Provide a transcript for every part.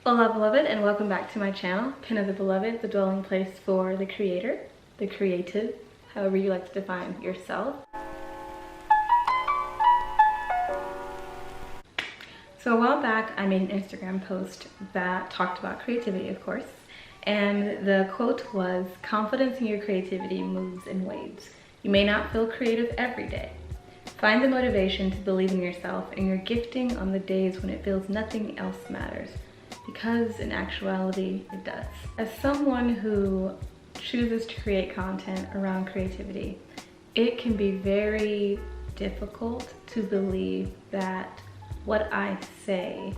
Hola beloved, and welcome back to my channel, Pin of the Beloved, the dwelling place for the creator, the creative, however you like to define yourself. So a while back I made an Instagram post that talked about creativity, of course, and the quote was, "Confidence in your creativity moves in waves. You may not feel creative every day. Find the motivation to believe in yourself and your gifting on the days when it feels nothing else matters. Because in actuality, it does." As someone who chooses to create content around creativity, it can be very difficult to believe that what I say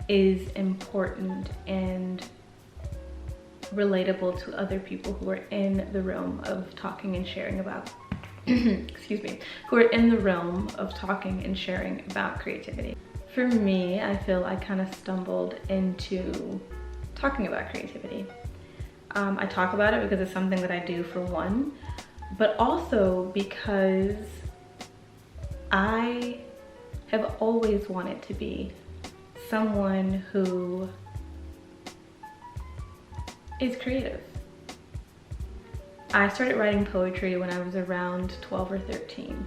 is important and relatable to other people who are in the realm of talking and sharing about excuse me, who are in the realm of talking and sharing about creativity. For me, I feel I kind of stumbled into talking about creativity. I talk about it because it's something that I do for one, but also because I have always wanted to be someone who is creative. I started writing poetry when I was around 12 or 13.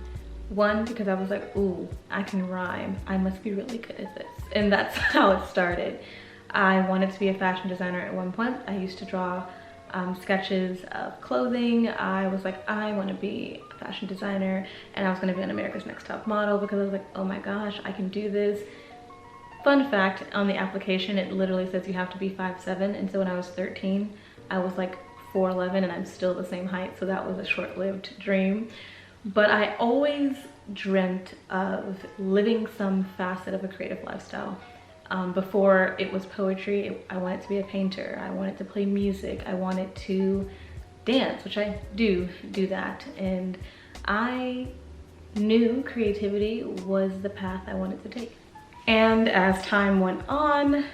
One, because I was like, ooh, I can rhyme. I must be really good at this. And that's how it started. I wanted to be a fashion designer at one point. I used to draw sketches of clothing. I was like, I want to be a fashion designer, and I was going to be on America's Next Top Model because I was like, oh my gosh, I can do this. Fun fact, on the application, it literally says you have to be 5'7", and so when I was 13, I was like 4'11", and I'm still the same height, so that was a short-lived dream. But I always dreamt of living some facet of a creative lifestyle. Before it was poetry, I wanted to be a painter. I wanted to play music. I wanted to dance, which I do that. And I knew creativity was the path I wanted to take. And as time went on,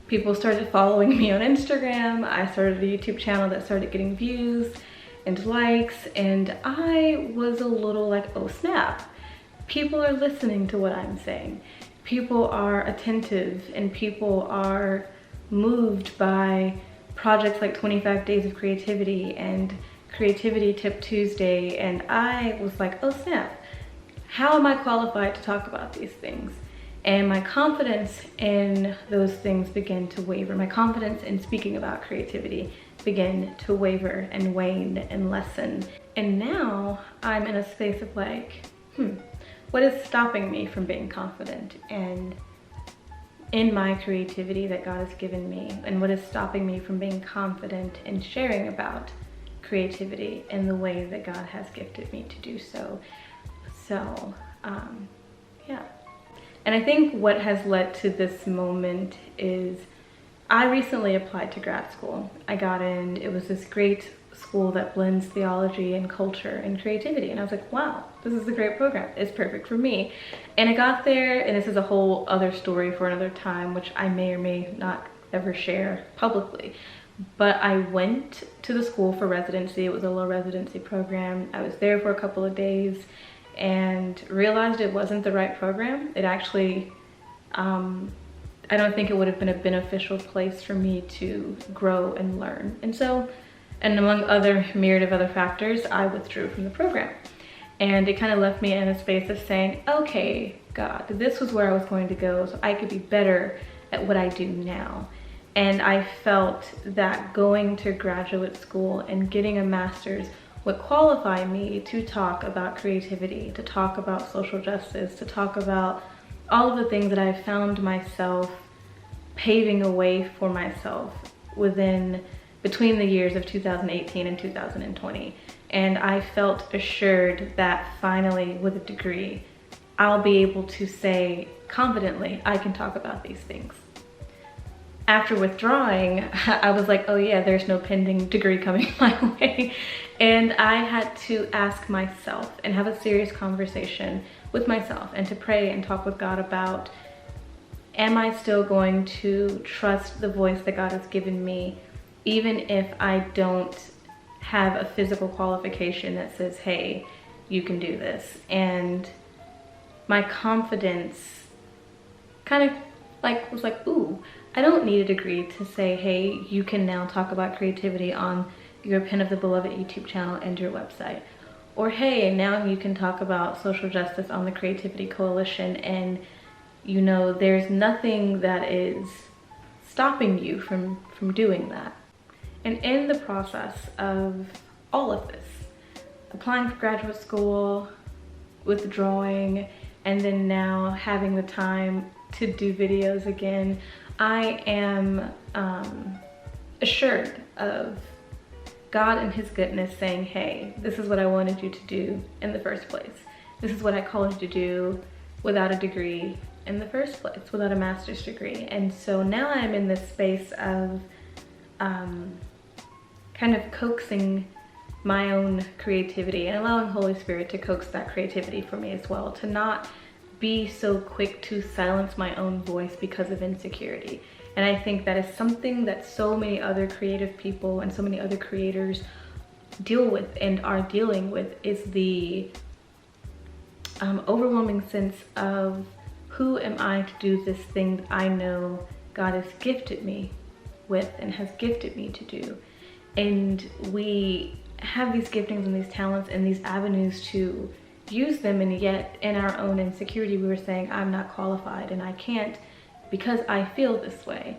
people started following me on Instagram. I started a YouTube channel that started getting views and likes, and I was a little like, oh snap, people are listening to what I'm saying. People are attentive and people are moved by projects like 25 Days of Creativity and Creativity Tip Tuesday, and I was like, oh snap, how am I qualified to talk about these things? And my confidence in those things began to waver. My confidence in speaking about creativity began to waver and wane and lessen. And now I'm in a space of like, what is stopping me from being confident and in my creativity that God has given me? And what is stopping me from being confident in sharing about creativity in the way that God has gifted me to do so? So, yeah. And I think what has led to this moment is I recently applied to grad school. I got in, it was this great school that blends theology and culture and creativity. And I was like, wow, this is a great program. It's perfect for me. And I got there, and this is a whole other story for another time, which I may or may not ever share publicly. But I went to the school for residency. It was a low residency program. I was there for a couple of days and realized it wasn't the right program. It actually, I don't think it would have been a beneficial place for me to grow and learn. And so, and among other myriad of other factors, I withdrew from the program. And it kind of left me in a space of saying, okay, God, this was where I was going to go so I could be better at what I do now. And I felt that going to graduate school and getting a master's would qualify me to talk about creativity, to talk about social justice, to talk about all of the things that I found myself paving a way for myself between the years of 2018 and 2020. And I felt assured that finally, with a degree, I'll be able to say confidently, I can talk about these things. After withdrawing, I was like, oh yeah, there's no pending degree coming my way. And I had to ask myself and have a serious conversation with myself and to pray and talk with God about, am I still going to trust the voice that God has given me, even if I don't have a physical qualification that says, hey, you can do this? And my confidence kind of like was like, ooh, I don't need a degree to say, hey, you can now talk about creativity on your Pen of the Beloved YouTube channel and your website. Or hey, now you can talk about social justice on the Creativity Coalition, and you know, there's nothing that is stopping you from doing that. And in the process of all of this, applying for graduate school, withdrawing, and then now having the time to do videos again, I am assured of God and his goodness saying, hey, this is what I wanted you to do in the first place. This is what I called you to do without a degree in the first place, without a master's degree. And so now I'm in this space of kind of coaxing my own creativity and allowing Holy Spirit to coax that creativity for me as well, to not be so quick to silence my own voice because of insecurity. And I think that is something that so many other creative people and so many other creators deal with and are dealing with, is the overwhelming sense of, who am I to do this thing that I know God has gifted me with and has gifted me to do? And we have these giftings and these talents and these avenues to use them, and yet in our own insecurity we were saying, I'm not qualified and I can't because I feel this way.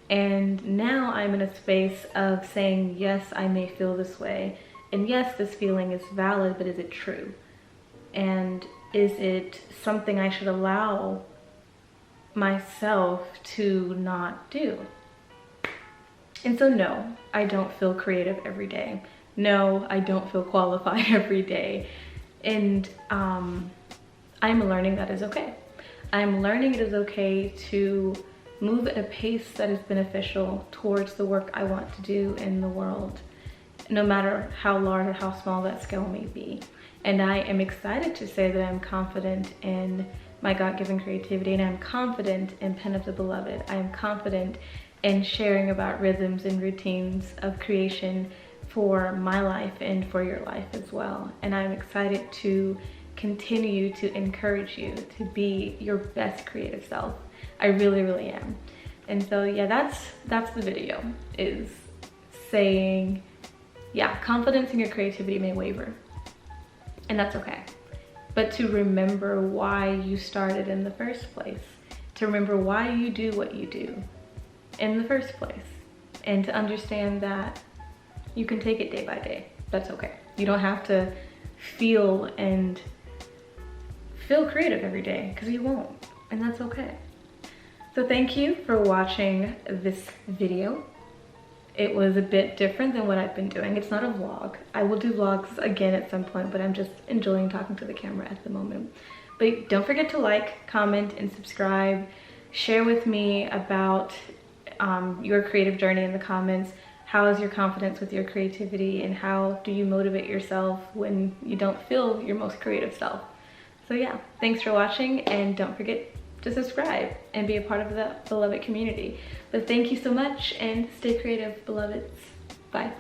And now I'm in a space of saying, yes, I may feel this way, and yes, this feeling is valid, but is it true? And is it something I should allow myself to not do? And so no, I don't feel creative every day. No, I don't feel qualified every day. And I'm learning that is okay. I'm learning it is okay to move at a pace that is beneficial towards the work I want to do in the world, no matter how large or how small that scale may be. And I am excited to say that I'm confident in my God-given creativity, and I'm confident in Pen of the Beloved. I am confident in sharing about rhythms and routines of creation for my life and for your life as well. And I'm excited to continue to encourage you to be your best creative self. I really, really am. And so yeah, that's the video, is saying, yeah, confidence in your creativity may waver, and that's okay. But to remember why you started in the first place, to remember why you do what you do in the first place, and to understand that you can take it day by day. That's okay. You don't have to feel creative every day, because you won't, and that's okay. So thank you for watching this video. It was a bit different than what I've been doing. It's not a vlog. I will do vlogs again at some point, but I'm just enjoying talking to the camera at the moment. But don't forget to like, comment, and subscribe. Share with me about your creative journey in the comments. How is your confidence with your creativity, and how do you motivate yourself when you don't feel your most creative self? So yeah, thanks for watching, and don't forget to subscribe and be a part of the Beloved community. But thank you so much, and stay creative, beloveds. Bye.